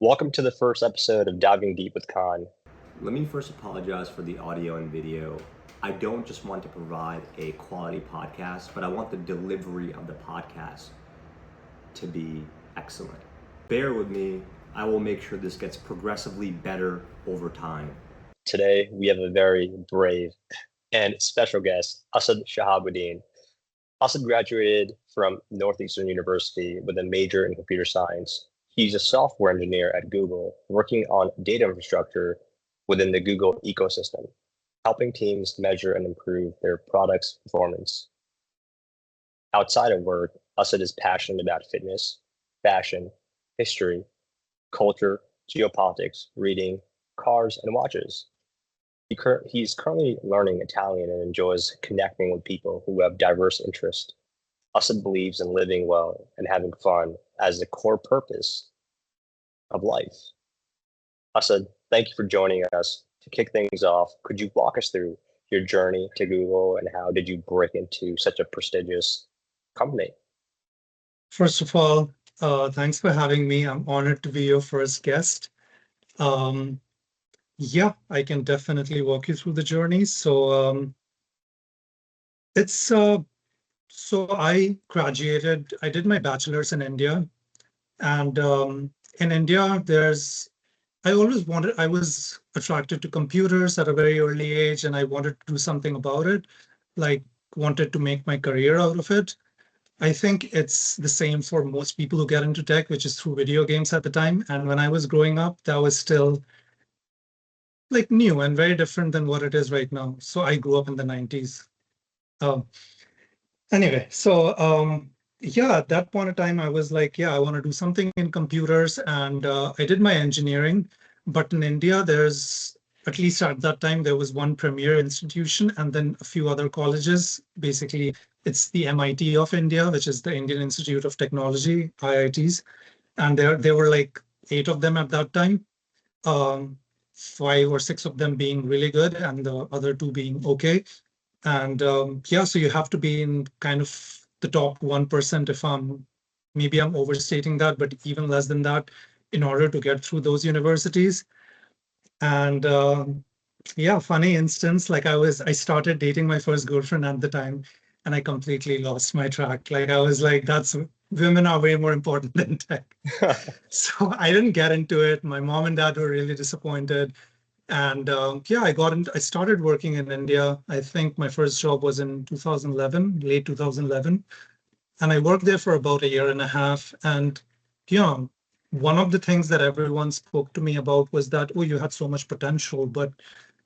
Welcome to the first episode of Diving Deep with Khan. Let me first apologize for the audio and video. I don't just want to provide a quality podcast, but I want the delivery of the podcast to be excellent. Bear with me. I will make sure this gets progressively better over time. Today, we have a very brave and special guest, Asad Shahabuddin. Asad graduated from Northeastern University with a major in computer science. He's a software engineer at Google, working on data infrastructure within the Google ecosystem, helping teams measure and improve their products' performance. Outside of work, Asad is passionate about fitness, fashion, history, culture, geopolitics, reading, cars, and watches. He's currently learning Italian and enjoys connecting with people who have diverse interests. Asad believes in living well and having fun as the core purpose of life. Asad, thank you for joining us. To kick things off, could you walk us through your journey to Google and how did you break into such a prestigious company? First of all, thanks for having me. I'm honored to be your first guest. Um, yeah, I can definitely walk you through the journey. It's so I graduated. I did my bachelor's in India, and in India, I was attracted to computers at a very early age, and I wanted to do something about it, like wanted to make my career out of it. I think it's the same for most people who get into tech, which is through video games at the time. And when I was growing up, that was still like new and very different than what it is right now. So I grew up in the 90s. Um, anyway, yeah, at that point of time, I was like, yeah, I want to do something in computers. And I did my engineering. But in India, there's, at least at that time, there was one premier institution and then a few other colleges. Basically, it's the MIT of India, which is the Indian Institute of Technology, IITs. And there were like 8 of them at that time, um, 5 or 6 of them being really good and the other 2 being okay. And yeah, so you have to be in kind of the top 1% if maybe I'm overstating that, but even less than that in order to get through those universities. And yeah, funny instance, like I started dating my first girlfriend at the time and I completely lost my track. Like I was like, women are way more important than tech. So I didn't get into it. My mom and dad were really disappointed. And yeah, I started working in India. I think my first job was in 2011, late 2011. And I worked there for about a year and a half. And, you know, one of the things that everyone spoke to me about was that, oh, you had so much potential, but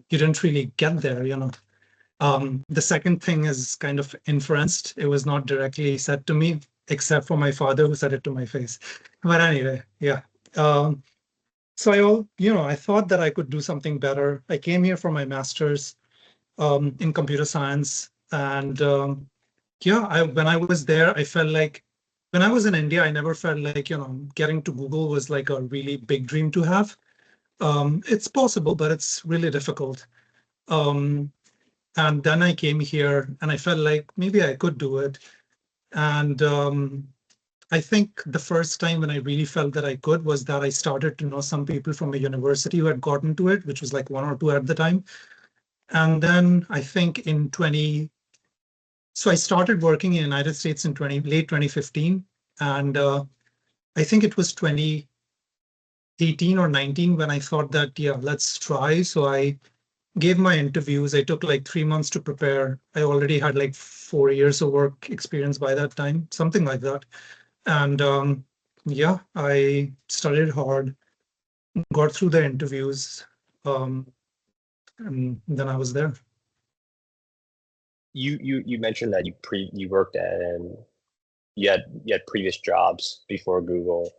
you didn't really get there. The second thing is kind of inferenced. It was not directly said to me, except for my father who said it to my face. But anyway, yeah. So I thought that I could do something better. I came here for my master's in computer science. And yeah, when I was there, I felt like when I was in India, I never felt like, getting to Google was like a really big dream to have. It's possible, but it's really difficult. Um, and then I came here and I felt like maybe I could do it. And I think the first time when I really felt that I could was that I started to know some people from a university who had gotten to it, which was like 1 or 2 at the time. And then I think so I started working in the United States in late 2015. And I think it was 2018 or 19 when I thought that, yeah, let's try. So I gave my interviews. I took like 3 months to prepare. I already had like 4 years of work experience by that time, something like that. And yeah, I studied hard, got through the interviews, and then I was there. You mentioned that you worked at and you had previous jobs before Google.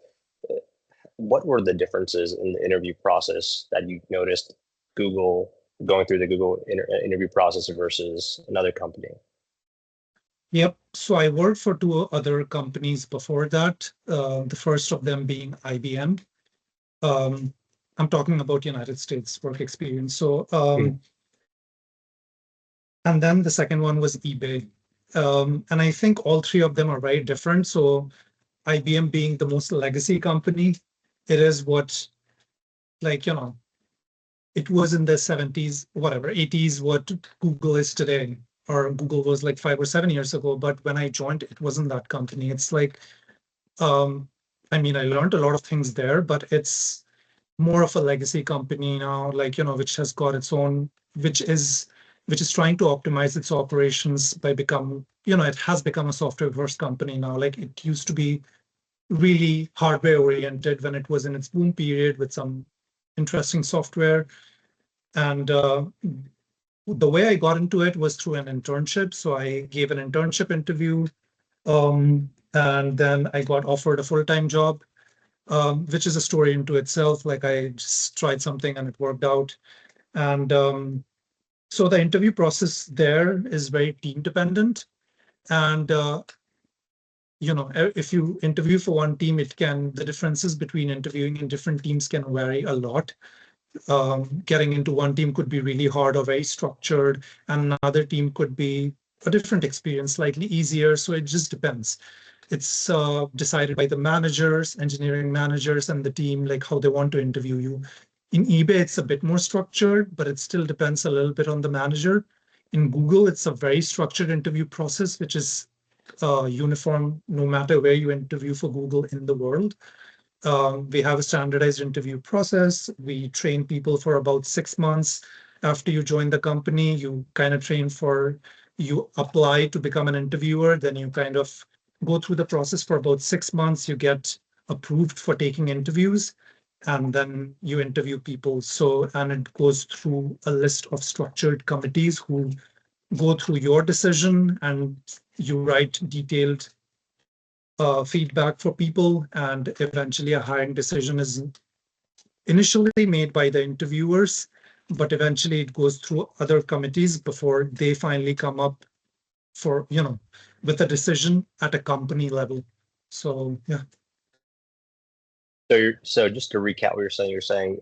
What were the differences in the interview process that you noticed Google going through the Google interview process versus another company? Yep. So I worked for 2 other companies before that. The first of them being IBM. Um, I'm talking about United States work experience. So, and then the second one was eBay. And I think all 3 of them are very different. So IBM being the most legacy company, it is what, like, it was in the 70s, whatever, 80s, what Google is today, or Google was like 5 or 7 years ago. But when I joined, it wasn't that company. It's like, I mean, I learned a lot of things there, but it's more of a legacy company now, like, which has got its own, which is trying to optimize its operations by it has become a software first company now. Like it used to be really hardware oriented when it was in its boom period with some interesting software. And the way I got into it was through an internship. So I gave an internship interview, and then I got offered a full-time job, which is a story into itself. Like I just tried something and it worked out. And so the interview process there is very team dependent. And if you interview for one team, the differences between interviewing in different teams can vary a lot. Getting into one team could be really hard or very structured, and another team could be a different experience, slightly easier. So it just depends. It's decided by the managers, engineering managers, and the team, like how they want to interview you. In eBay, it's a bit more structured, but it still depends a little bit on the manager. In Google, it's a very structured interview process, which is uniform no matter where you interview for Google in the world. We have a standardized interview process. We train people for about 6 months. After you join the company, you kind of you apply to become an interviewer. Then you kind of go through the process for about 6 months. You get approved for taking interviews, and then you interview people. And it goes through a list of structured committees who go through your decision, and you write detailed feedback for people, and eventually a hiring decision is initially made by the interviewers, but eventually it goes through other committees before they finally come up with a decision at a company level. So yeah. So just to recap what you're saying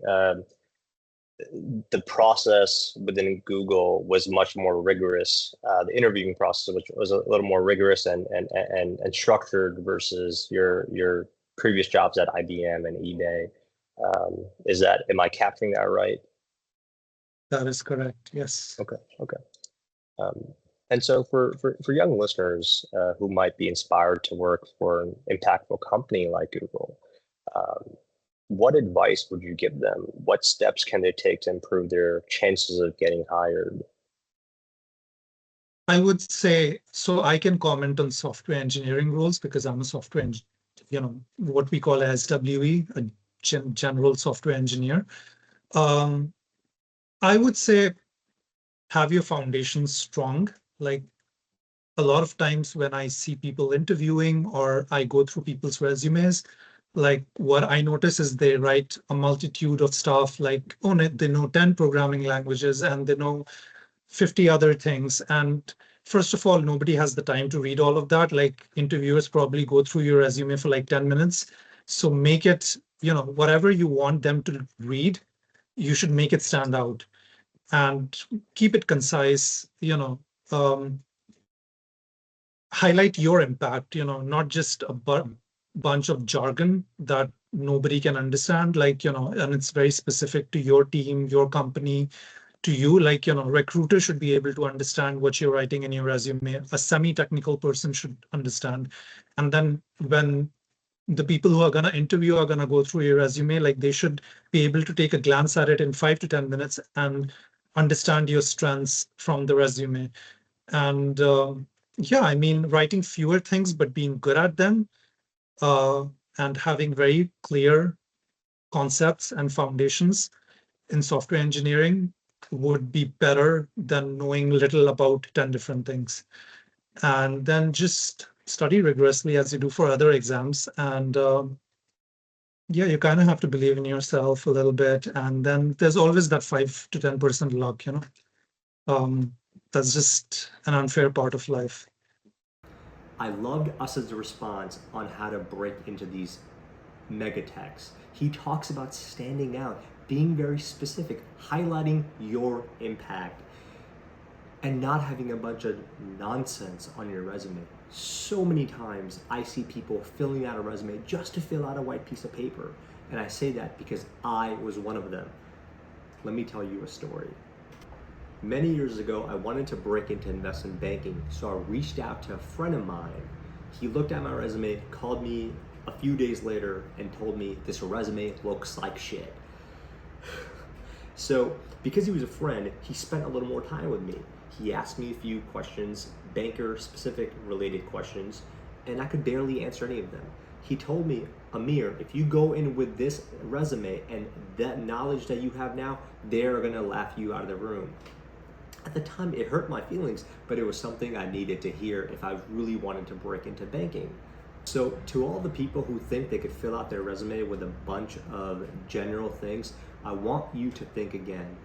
the process within Google was much more rigorous. The interviewing process, which was a little more rigorous and structured versus your previous jobs at IBM and eBay. Am I capturing that right? That is correct. Yes. Okay. And so for young listeners who might be inspired to work for an impactful company like Google, what advice would you give them? What steps can they take to improve their chances of getting hired? I would say, so I can comment on software engineering roles because I'm a software what we call SWE, a general software engineer. I would say have your foundations strong. Like a lot of times when I see people interviewing or I go through people's resumes, like what I notice is they write a multitude of stuff like, oh, they know 10 programming languages and they know 50 other things. And first of all, nobody has the time to read all of that. Like interviewers probably go through your resume for like 10 minutes. So make it, whatever you want them to read, you should make it stand out and keep it concise, highlight your impact, not just a bunch of jargon that nobody can understand, and it's very specific to your team, your company, to you. Like, recruiter should be able to understand what you're writing in your resume. A semi-technical person should understand. And then when the people who are going to interview are going to go through your resume, like they should be able to take a glance at it in 5 to 10 minutes and understand your strengths from the resume. And yeah, I mean, writing fewer things, but being good at them, and having very clear concepts and foundations in software engineering would be better than knowing little about 10 different things. And then just study rigorously as you do for other exams. And yeah, you kind of have to believe in yourself a little bit. And then there's always that 5 to 10% luck, that's just an unfair part of life. I loved Asad's response on how to break into these mega techs. He talks about standing out, being very specific, highlighting your impact, and not having a bunch of nonsense on your resume. So many times I see people filling out a resume just to fill out a white piece of paper. And I say that because I was one of them. Let me tell you a story. Many years ago, I wanted to break into investment banking, so I reached out to a friend of mine. He looked at my resume, called me a few days later, and told me this resume looks like shit. So, because he was a friend, he spent a little more time with me. He asked me a few questions, banker-specific related questions, and I could barely answer any of them. He told me, Amir, if you go in with this resume and that knowledge that you have now, they're gonna laugh you out of the room. At the time, it hurt my feelings, but it was something I needed to hear if I really wanted to break into banking. So to all the people who think they could fill out their resume with a bunch of general things, I want you to think again.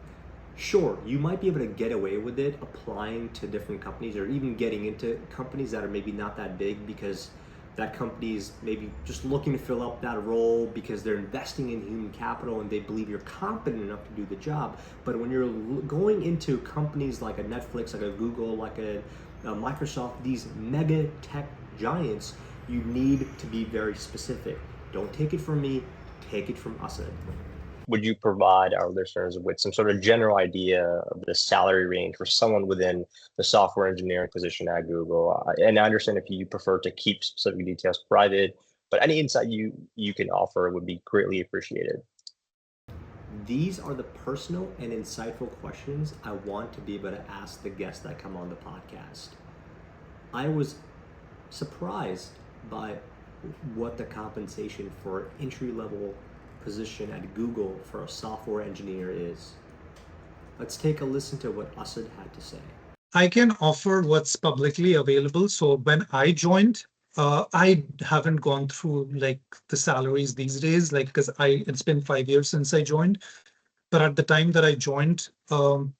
Sure, you might be able to get away with it applying to different companies or even getting into companies that are maybe not that big because that company is maybe just looking to fill up that role because they're investing in human capital and they believe you're competent enough to do the job. But when you're going into companies like a Netflix, like a Google, like a Microsoft, these mega tech giants, you need to be very specific. Don't take it from me, take it from Asad. Would you provide our listeners with some sort of general idea of the salary range for someone within the software engineering position at Google? And I understand if you prefer to keep specific details private, but any insight you can offer would be greatly appreciated. These are the personal and insightful questions I want to be able to ask the guests that come on the podcast. I was surprised by what the compensation for entry-level position at Google for a software engineer is. Let's take a listen to what Asad had to say. I can offer what's publicly available. So when I joined, I haven't gone through like the salaries these days, like because it's been 5 years since I joined. But at the time that I joined, so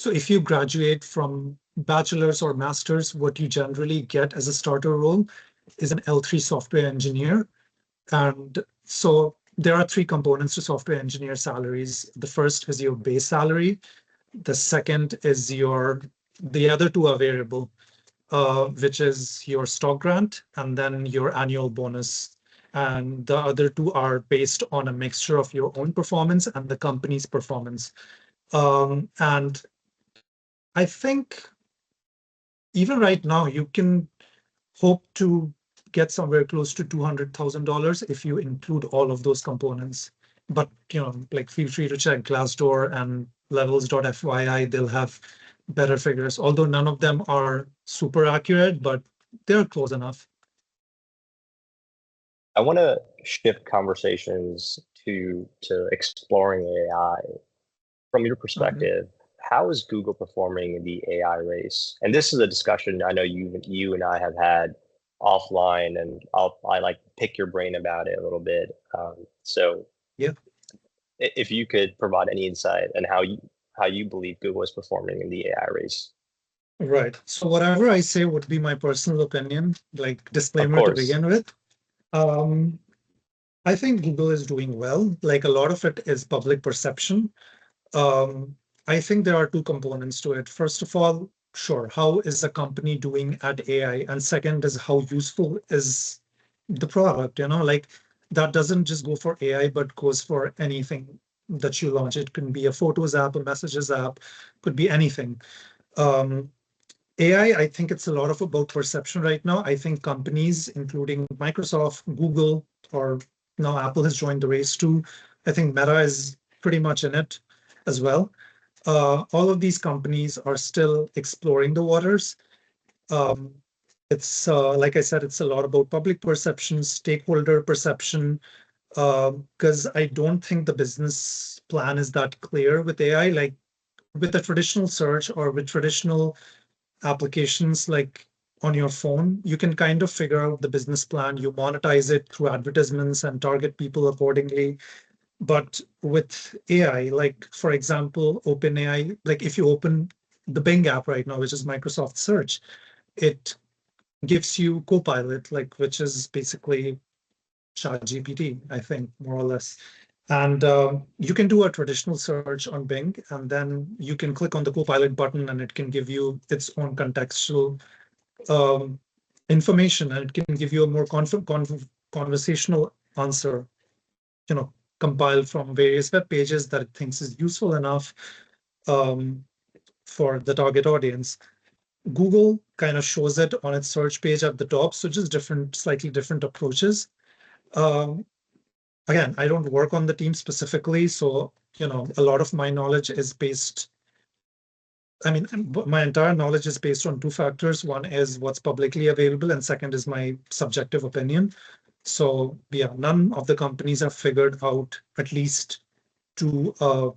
if you graduate from bachelor's or master's, what you generally get as a starter role is an L3 software engineer. And so there are three components to software engineer salaries. The first is your base salary. The second is the other two are variable, which is your stock grant and then your annual bonus. And the other two are based on a mixture of your own performance and the company's performance. And I think even right now, you can hope to get somewhere close to $200,000 if you include all of those components. But like feel free to check Glassdoor and levels.fyi. They'll have better figures, although none of them are super accurate, but they're close enough. I want to shift conversations to exploring AI. From your perspective, how is Google performing in the AI race? And this is a discussion I know you and I have had offline, and I like pick your brain about it a little bit. So yeah, if you could provide any insight on how you believe Google is performing in the AI race. Right. So whatever I say would be my personal opinion, like disclaimer to begin with. I think Google is doing well. Like a lot of it is public perception. I think there are two components to it. First of all, sure, how is a company doing at AI? And second is how useful is the product, like that doesn't just go for AI, but goes for anything that you launch. It can be a photos app, a messages app, could be anything. AI, I think it's a lot of about perception right now. I think companies, including Microsoft, Google, or now Apple has joined the race too. I think Meta is pretty much in it as well. All of these companies are still exploring the waters. It's like I said, it's a lot about public perception, stakeholder perception, because I don't think the business plan is that clear with AI. Like with a traditional search or with traditional applications like on your phone, you can kind of figure out the business plan. You monetize it through advertisements and target people accordingly. But with AI, like for example, OpenAI, like if you open the Bing app right now, which is Microsoft Search, it gives you Copilot, like which is basically ChatGPT, I think, more or less. And you can do a traditional search on Bing, and then you can click on the Copilot button, and it can give you its own contextual information, and it can give you a more conversational answer, compiled from various web pages that it thinks is useful enough for the target audience. Google kind of shows it on its search page at the top. So just slightly different approaches. Again, I don't work on the team specifically. So, a lot of my knowledge is based. My entire knowledge is based on two factors. One is what's publicly available, and second is my subjective opinion. So yeah, none of the companies have figured out, at least to a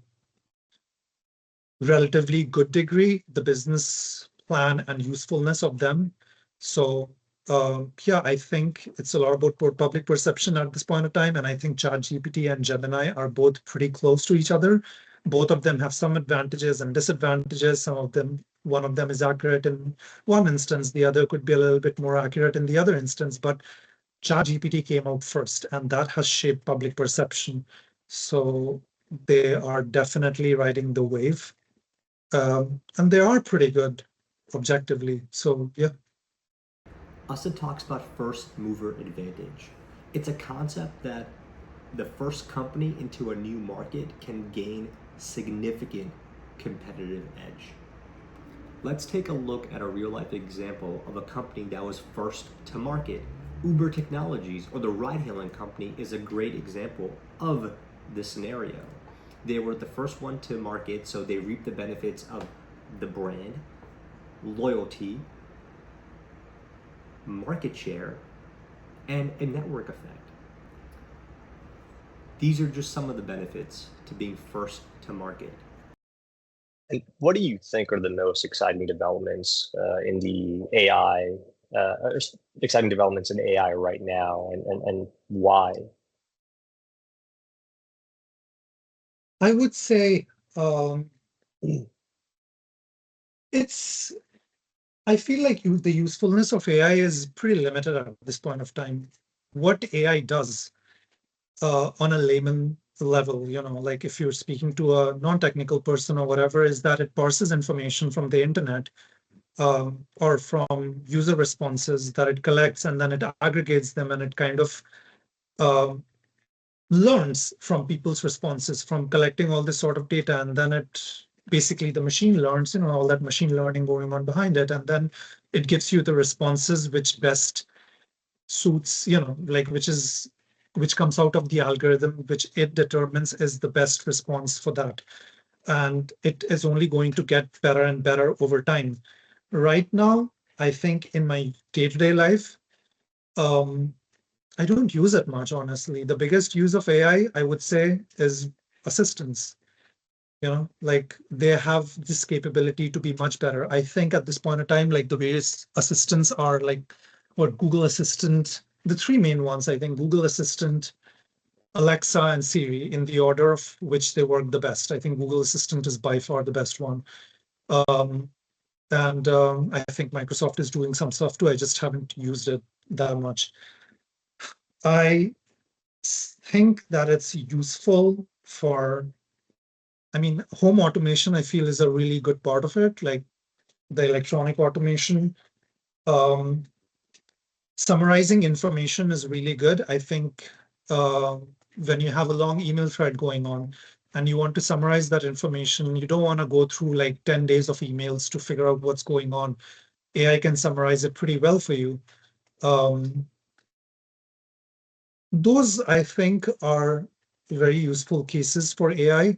relatively good degree, the business plan and usefulness of them. So yeah, I think it's a lot about public perception at this point of time. And I think ChatGPT and Gemini are both pretty close to each other. Both of them have some advantages and disadvantages. One of them is accurate in one instance, the other could be a little bit more accurate in the other instance, but ChatGPT came out first, and that has shaped public perception. So they are definitely riding the wave. And they are pretty good objectively. So yeah. Asad talks about first mover advantage. It's a concept that the first company into a new market can gain significant competitive edge. Let's take a look at a real life example of a company that was first to market. Uber Technologies, or the ride hailing company, is a great example of this scenario. They were the first one to market, so they reaped the benefits of the brand, loyalty, market share, and a network effect. These are just some of the benefits to being first to market. And what do you think are the most exciting developments in the AI, exciting developments in AI right now, and why? I would say I feel like the usefulness of AI is pretty limited at this point of time. What AI does on a layman level, like if you're speaking to a non-technical person or whatever, is that it parses information from the internet or from user responses that it collects, and then it aggregates them, and it kind of learns from people's responses from collecting all this sort of data, and then basically the machine learns, all that machine learning going on behind it, and then it gives you the responses which best suits, which comes out of the algorithm, which it determines is the best response for that. And it is only going to get better and better over time. Right now, I think in my day-to-day life, I don't use it much, honestly. The biggest use of AI, I would say, is assistance. Like they have this capability to be much better. I think at this point in time, like the various assistants are like Google Assistant, the three main ones, I think Google Assistant, Alexa, and Siri, in the order of which they work the best. I think Google Assistant is by far the best one. I think Microsoft is doing some stuff too. I just haven't used it that much. I think that it's useful for, home automation, I feel, is a really good part of it, like the electronic automation. Summarizing information is really good. I think when you have a long email thread going on and you want to summarize that information, you don't want to go through like 10 days of emails to figure out what's going on. AI can summarize it pretty well for you. Those, I think, are very useful cases for AI.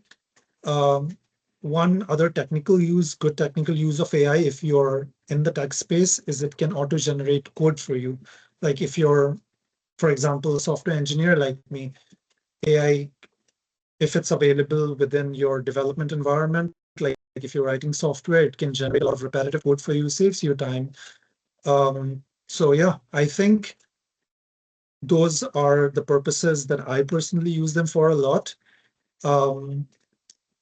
One other good technical use of AI, if you're in the tech space, is it can auto-generate code for you. Like if you're, for example, a software engineer like me, AI, if it's available within your development environment, like if you're writing software, it can generate a lot of repetitive code for you, saves you time. So yeah, I think those are the purposes that I personally use them for a lot.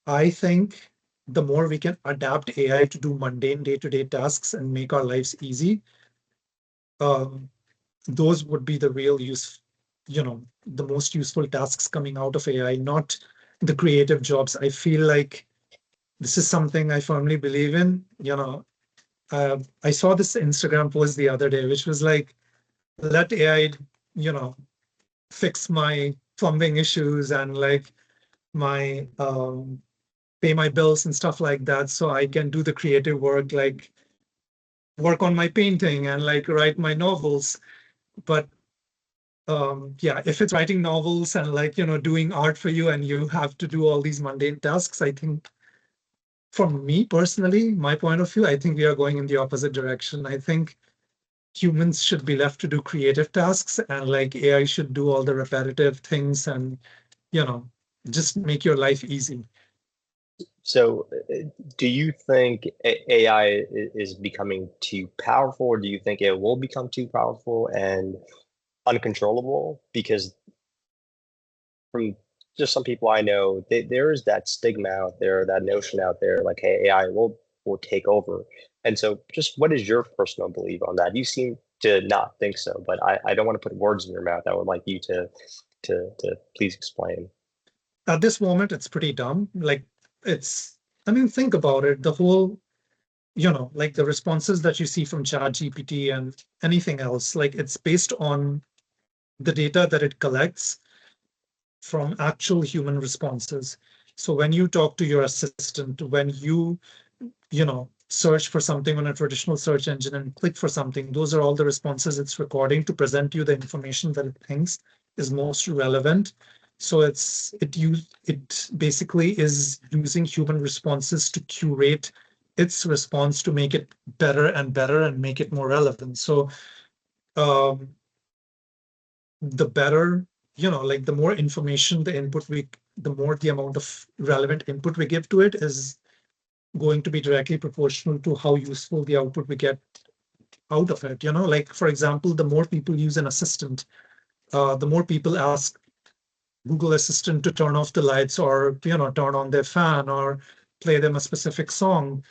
I think the more we can adapt AI to do mundane day-to-day tasks and make our lives easy, those would be the real use, the most useful tasks coming out of AI, not the creative jobs. I feel like this is something I firmly believe in. I saw this Instagram post the other day, which was like, let AI, fix my plumbing issues and like my pay my bills and stuff like that, so I can do the creative work, like work on my painting and like write my novels. But yeah, if it's writing novels and like, doing art for you and you have to do all these mundane tasks, I think for me personally, my point of view, I think we are going in the opposite direction. I think humans should be left to do creative tasks and like AI should do all the repetitive things and, you know, just make your life easy. So, do you think AI is becoming too powerful, or do you think it will become too powerful and uncontrollable? Because from just some people I know, there is that stigma out there, that notion out there, like, hey, AI will take over. And so, just what is your personal belief on that? You seem to not think so, but I don't want to put words in your mouth. I would like you to please explain. At this moment, it's pretty dumb. Like I mean, think about it. The whole, like the responses that you see from ChatGPT and anything else, like it's based on the data that it collects from actual human responses. So when you talk to your assistant, when you search for something on a traditional search engine and click for something, those are all the responses it's recording to present you the information that it thinks is most relevant. So it basically is using human responses to curate its response to make it better and better and make it more relevant. So um, the better, like the more information the more the amount of relevant input we give to it is going to be directly proportional to how useful the output we get out of it. Like for example, the more people use an assistant, the more people ask Google Assistant to turn off the lights or turn on their fan or play them a specific song,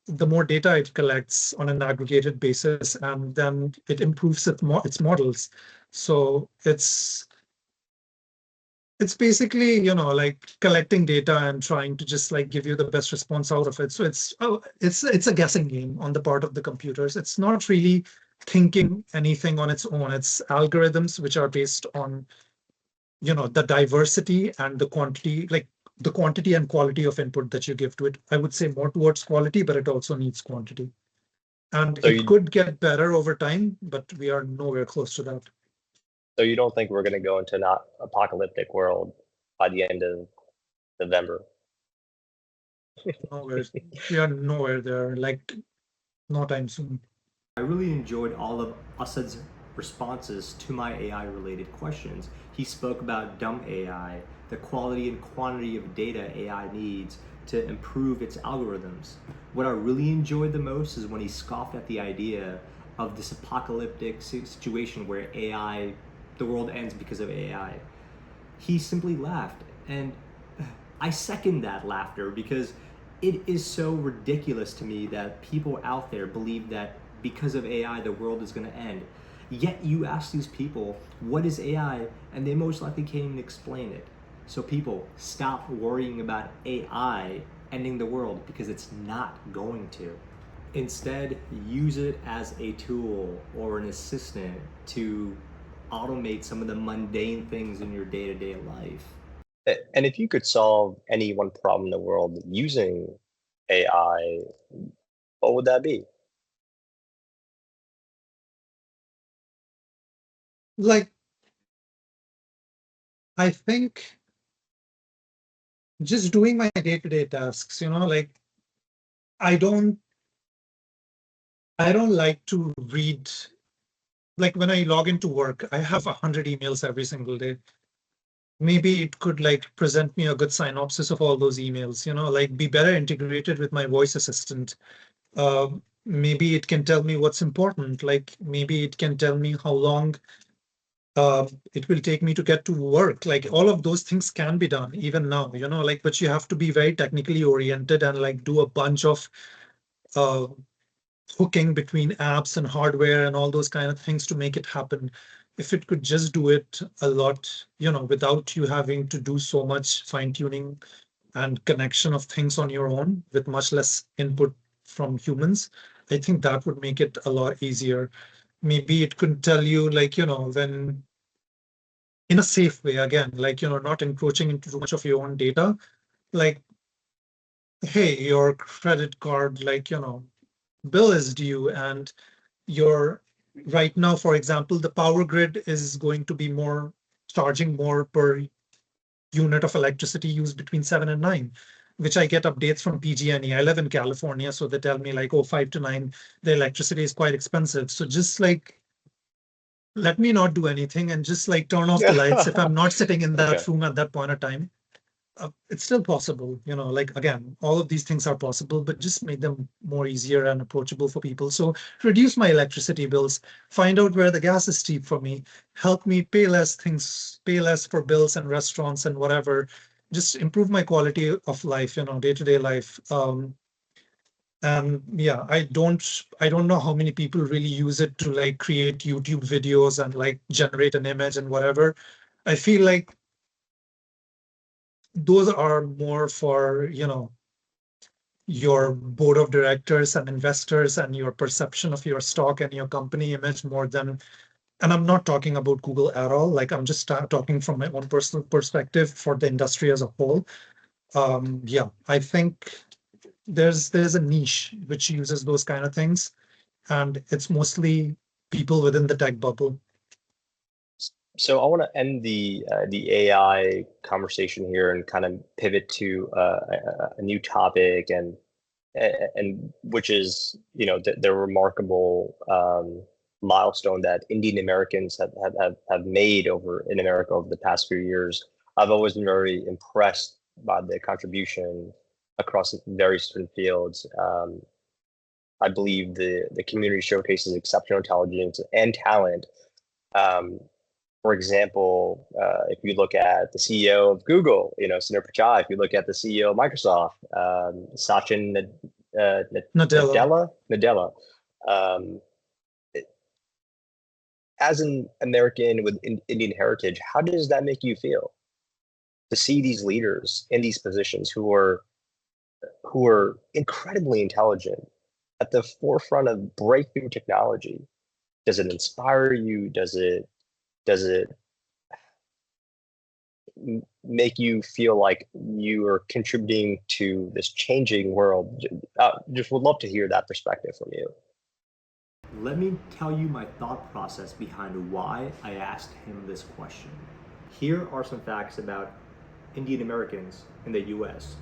the more data it collects on an aggregated basis, and then it improves its models. So it's basically like collecting data and trying to just like give you the best response out of it. So it's a guessing game on the part of the computers. It's not really thinking anything on its own. It's algorithms which are based on the diversity and the quantity, like the quantity and quality of input that you give to it. I would say more towards quality, but it also needs quantity, and So it you could get better over time, but we are nowhere close to that. so you don't think we're going to go into an apocalyptic world by the end of November? Nowhere. We are nowhere there, like no time soon. I really enjoyed all of Asad's responses to my AI related questions. He spoke about dumb AI, the quality and quantity of data AI needs to improve its algorithms. What I really enjoyed the most is when he scoffed at the idea of this apocalyptic situation where the world ends because of AI. He simply laughed, and I second that laughter because it is so ridiculous to me that people out there believe that because of AI the world is going to end. Yet you ask these people, what is AI? And they most likely can't even explain it. So people, stop worrying about AI ending the world because it's not going to. Instead, use it as a tool or an assistant to automate some of the mundane things in your day-to-day life. And if you could solve any one problem in the world using AI, what would that be? Like, I think just doing my day-to-day tasks, like I don't like to read, like when I log into work, I have 100 emails every single day. Maybe it could like present me a good synopsis of all those emails, like be better integrated with my voice assistant. Maybe it can tell me what's important. Like maybe it can tell me how long it will take me to get to work. Like all of those things can be done even now, like, but you have to be very technically oriented and like do a bunch of uh, hooking between apps and hardware and all those kind of things to make it happen. If it could just do it a lot, without you having to do so much fine tuning and connection of things on your own with much less input from humans, I think that would make it a lot easier. Maybe it could tell you like, when in a safe way, again, like, not encroaching into too much of your own data. Like, hey, your credit card, like, bill is due, and your right now, for example, the power grid is going to be more charging more per unit of electricity used between 7 and 9, which I get updates from PG&E. I live in California, so they tell me like, oh, 5 to 9, the electricity is quite expensive. So just like, let me not do anything and just like turn off the lights if I'm not sitting in Okay. that room at that point of time. It's still possible, like, again, all of these things are possible, but just make them more easier and approachable for people. So reduce my electricity bills, find out where the gas is cheap for me, help me pay less for bills and restaurants and whatever. Just improve my quality of life, day-to-day life. And yeah, I don't know how many people really use it to like create YouTube videos and like generate an image and whatever. I feel like those are more for, your board of directors and investors and your perception of your stock and your company image more than, and I'm not talking about Google at all. Like, I'm just talking from my own personal perspective for the industry as a whole. Yeah, I think there's a niche which uses those kind of things, and it's mostly people within the tech bubble. So I want to end the AI conversation here and kind of pivot to a new topic, and which is the remarkable milestone that Indian Americans have made in America over the past few years. I've always been very impressed by the contribution across various different fields. I believe the community showcases exceptional intelligence and talent. For example, if you look at the CEO of Google, Sundar Pichai, if you look at the CEO of Microsoft, Satya Nadella. Nadella, um, as an American with Indian heritage, how does that make you feel to see these leaders in these positions who are incredibly intelligent at the forefront of breakthrough technology? Does it inspire you? Does it make you feel like you are contributing to this changing world? Just would love to hear that perspective from you. Let me tell you my thought process behind why I asked him this question. Here are some facts about Indian Americans in the US.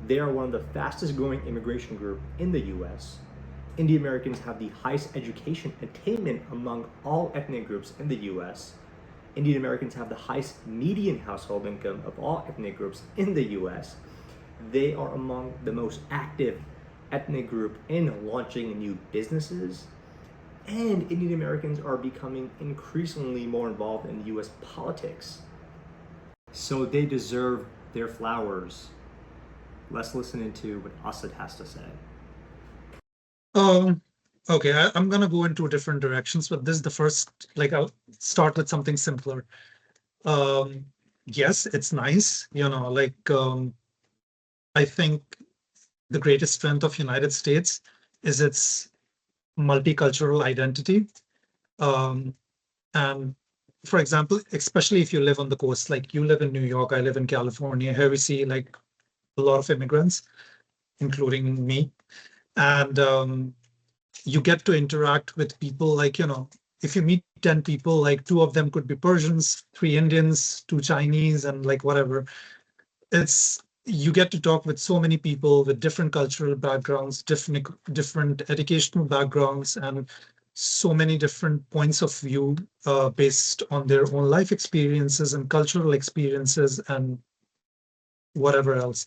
They are one of the fastest growing immigration group in the US. Indian Americans have the highest education attainment among all ethnic groups in the US. Indian Americans have the highest median household income of all ethnic groups in the US. They are among the most active ethnic group in launching new businesses. And Indian Americans are becoming increasingly more involved in US politics. So they deserve their flowers. Let's listen into what Asad has to say. Okay, I'm gonna go in two different directions, but this is the first, like, I'll start with something simpler. Yes, it's nice, like, I think the greatest strength of United States is its multicultural identity. And for example, especially if you live on the coast, like you live in New York, I live in California, here we see like a lot of immigrants, including me. And you get to interact with people like, if you meet 10 people, like 2 of them could be Persians, 3 Indians, 2 Chinese, and like whatever. You get to talk with so many people with different cultural backgrounds, different educational backgrounds, and so many different points of view based on their own life experiences and cultural experiences and whatever else.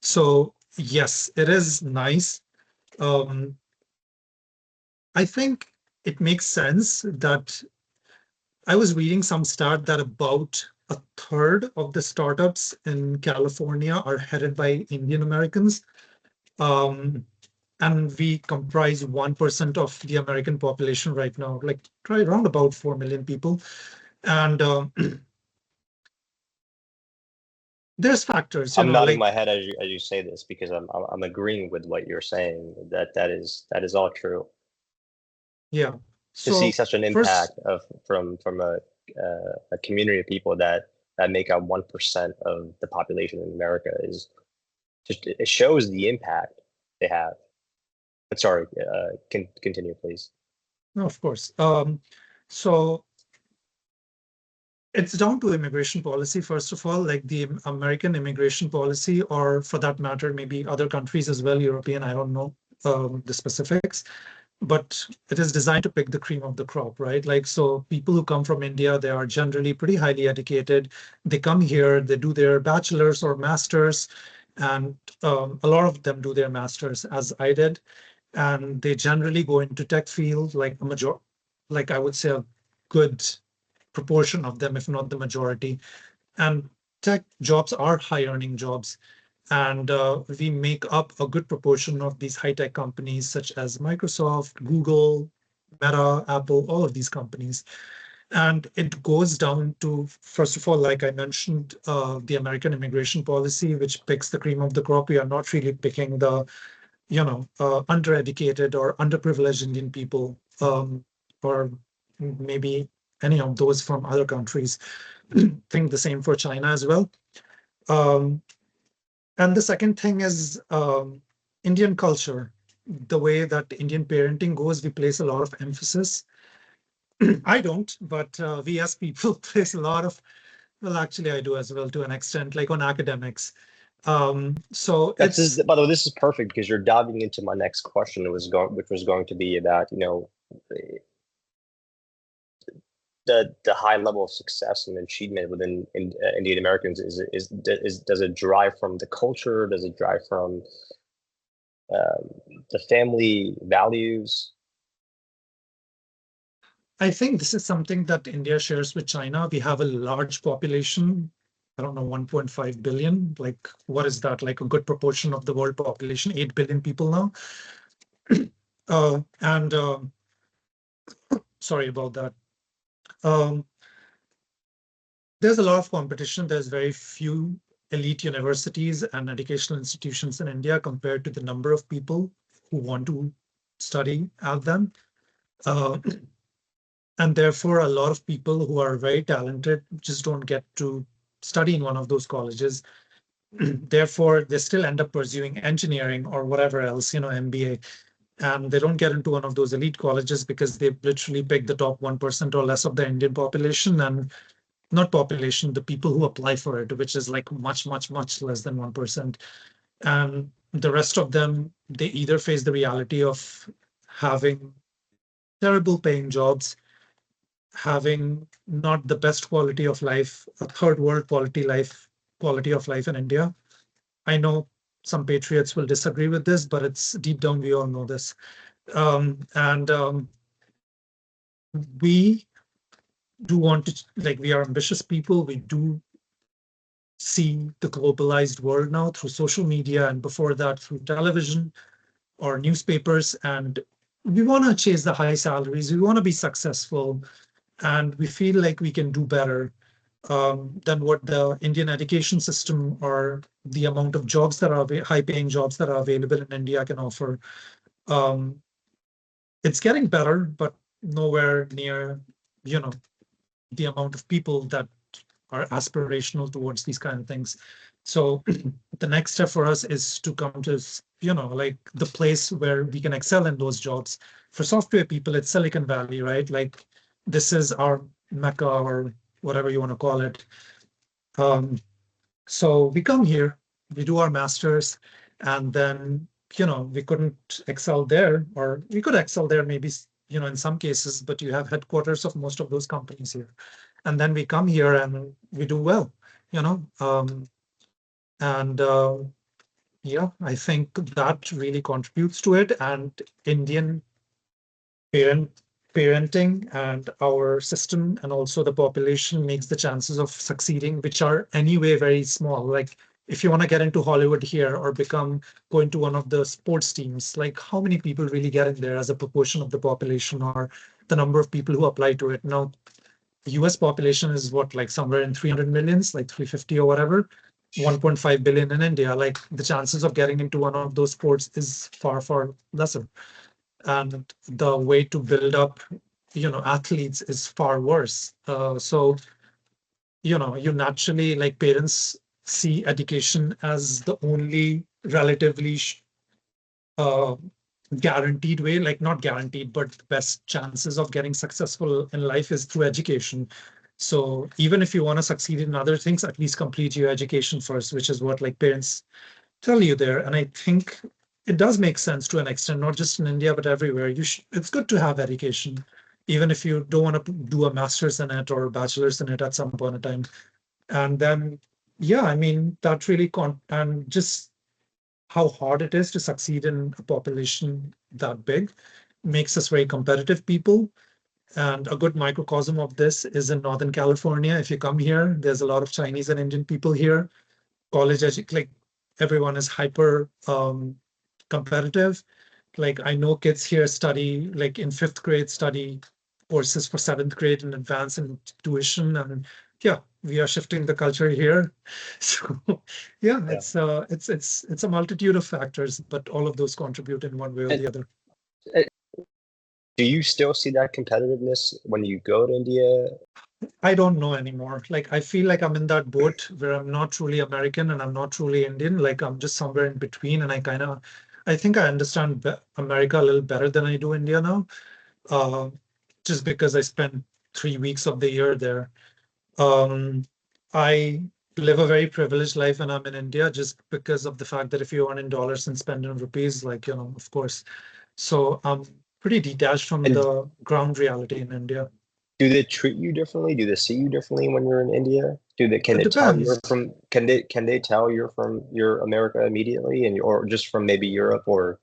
So yes, it is nice. I think it makes sense that I was reading some stat that about a third of the startups in California are headed by Indian Americans. And we comprise 1% of the American population right now, like right around about 4 million people. And there's factors, I'm nodding like, my head as you say this because I'm agreeing with what you're saying. That is all true. yeah. To see So such an first, impact from a a community of people that make up 1% of the population in America is just, it shows the impact they have. But sorry, continue, please. No, of course. So it's down to immigration policy, first of all, like the American immigration policy, or for that matter, maybe other countries as well, European, I don't know the specifics, but it is designed to pick the cream of the crop, right? Like, so people who come from India, they are generally pretty highly educated. They come here, they do their bachelor's or master's, and a lot of them do their master's, as I did, and they generally go into tech field, like like I would say a good proportion of them, if not the majority. And tech jobs are high earning jobs. And we make up a good proportion of these high tech companies, such as Microsoft, Google, Meta, Apple, all of these companies. And it goes down to, first of all, like I mentioned, the American immigration policy, which picks the cream of the crop. We are not really picking the, undereducated or underprivileged Indian people, or maybe any of those from other countries. Think the same for China as well. And the second thing is Indian culture. The way that Indian parenting goes, we place a lot of emphasis. I don't, but we as people place a lot of, well, actually I do as well to an extent, like on academics. So that's by the way, this is perfect because you're diving into my next question, which was going to be about, the high level of success and achievement within Indian Americans. Does it drive from the culture? Does it drive from the family values? I think this is something that India shares with China. We have a large population. I don't know, 1.5 billion. Like, what is that? Like a good proportion of the world population, 8 billion people now. Sorry about that. There's a lot of competition. There's very few elite universities and educational institutions in India compared to the number of people who want to study at them. And therefore, a lot of people who are very talented just don't get to study in one of those colleges. Therefore, they still end up pursuing engineering or whatever else, MBA. And they don't get into one of those elite colleges because they literally pick the top 1% or less of the Indian population, and not population, the people who apply for it, which is like much, much, much less than 1%. And the rest of them, they either face the reality of having terrible paying jobs, having not the best quality of life, a third world quality of life in India. I know some patriots will disagree with this, but it's deep down, we all know this. We do want to, like, we are ambitious people. We do see the globalized world now through social media, and before that through television or newspapers. And we want to chase the high salaries. We want to be successful. And we feel like we can do better than what the Indian education system or the amount of jobs that are high-paying jobs that are available in India can offer. It's getting better, but nowhere near, the amount of people that are aspirational towards these kind of things. So the next step for us is to come to, like the place where we can excel in those jobs. For software people, it's Silicon Valley, right? Like, this is our Mecca, or whatever you want to call it. So we come here, we do our masters, and then, we couldn't excel there, or we could excel there maybe, in some cases, but you have headquarters of most of those companies here. And then we come here and we do well, yeah, I think that really contributes to it. And Indian parenting and our system, and also the population, makes the chances of succeeding, which are anyway very small. Like, if you want to get into Hollywood here or go into one of the sports teams, like, how many people really get in there as a proportion of the population, or the number of people who apply to it? Now, the US population is what, like somewhere in 300 millions, like 350 or whatever, 1.5 billion in India. Like, the chances of getting into one of those sports is far, far lesser. And the way to build up, athletes is far worse. So you naturally, like, parents see education as the only relatively uh, guaranteed way, like not guaranteed, but the best chances of getting successful in life is through education. So even if you want to succeed in other things, at least complete your education first, which is what like parents tell you there. And I think it does make sense to an extent, not just in India, but everywhere. It's good to have education, even if you don't want to do a master's in it or a bachelor's in it at some point in time. And then, yeah, I mean, that really and just how hard it is to succeed in a population that big makes us very competitive people. And a good microcosm of this is in Northern California. If you come here, there's a lot of Chinese and Indian people here. Like everyone is hyper competitive. Like I know kids here study, like in 5th grade, study courses for 7th grade in advance and tuition. And yeah, we are shifting the culture here. So yeah, it's a multitude of factors, but all of those contribute in one way or And the other. do you still see that competitiveness when you go to India? I don't know anymore. Like I feel like I'm in that boat where I'm not truly American and I'm not truly Indian. Like I'm just somewhere in between, and I think I understand America a little better than I do India now, uh, just because I spent 3 weeks of the year there. Um, I live a very privileged life when I'm in India, just because of the fact that if you earn in dollars and spend in rupees, like of course. So I'm pretty detached from And the ground reality in India. do they treat you differently? Do they see you differently when you're in India? Can It they tell depends. can they tell you're America immediately, and or just from maybe Europe or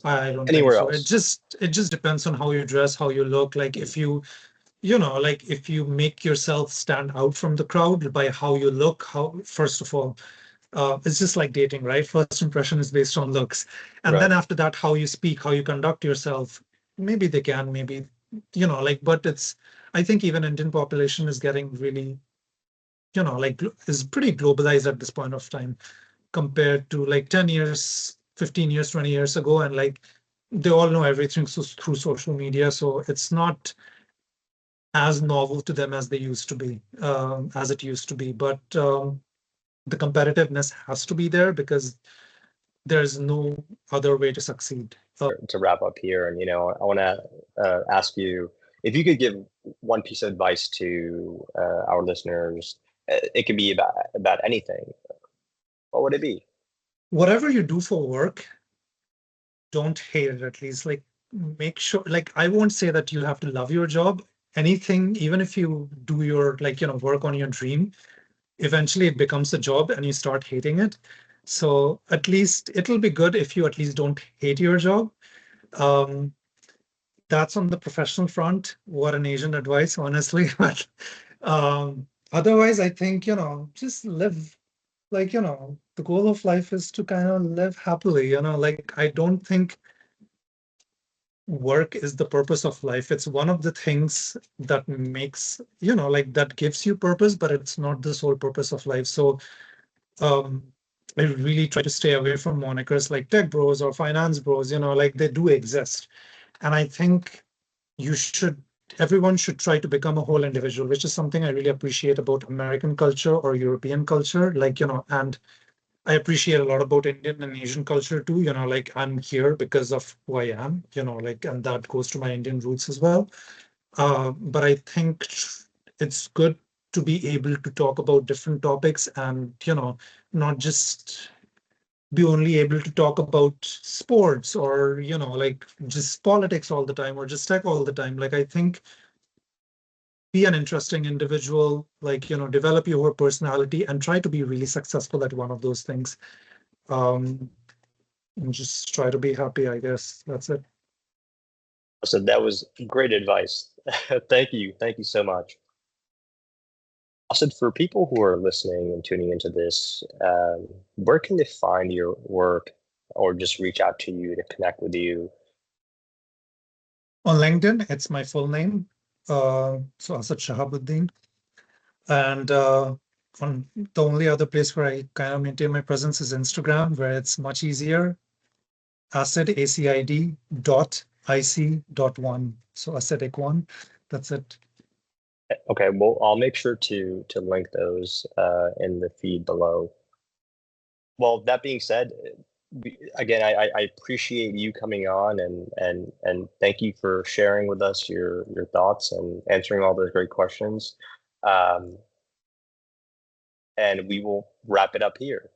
I don't think anywhere so. else? It just depends on how you dress, how you look. Like if like if you make yourself stand out from the crowd by how you look, how first of all, it's just like dating, right? First impression is based on looks, and Right. then after that, how you speak, how you conduct yourself. Maybe they can, maybe like, but it's. I think even Indian population is getting really, like is pretty globalized at this point of time compared to like 10 years, 15 years, 20 years ago. And like they all know everything through social media. So it's not as novel to them as they used to be, as it used to be. But the competitiveness has to be there because there's no other way to succeed. To wrap up here, and I want to ask you if you could give one piece of advice to our listeners. It could be about anything. What would it be? Whatever you do for work, don't hate it. At least like make sure, like I won't say that you have to love your job. Anything, even if you do your like work on your dream, eventually it becomes a job and you start hating it. So at least it'll be good if you at least don't hate your job. um that's on the professional front. What an Asian advice, honestly. But otherwise I think just live, like the goal of life is to kind of live happily. Like I don't think work is the purpose of life. It's one of the things that makes, like that gives you purpose, but it's not the sole purpose of life. So um I really try to stay away from monikers like tech bros or finance bros. Like they do exist. And I think everyone should try to become a whole individual, which is something I really appreciate about American culture or European culture. Like, and I appreciate a lot about Indian and Asian culture too. Like I'm here because of who I am, like, and that goes to my Indian roots as well. But I think it's good to be able to talk about different topics and, not just be only able to talk about sports or, like just politics all the time or just tech all the time. Like, I think be an interesting individual, like, develop your personality and try to be really successful at one of those things. Um, and just try to be happy, I guess. That's it. So that was great advice. Thank you so much. Also, for people who are listening and tuning into this, where can they find your work or just reach out to you to connect with you? On LinkedIn, it's my full name. So Asad Shahabuddin. And on the only other place where I kind of maintain my presence is Instagram, where it's much easier. Asad, ACID IC.1. So acidic one. That's it. Okay, well, I'll make sure to link those in the feed below. Well, that being said, again, I appreciate you coming on and thank you for sharing with us your thoughts and answering all those great questions. And we will wrap it up here.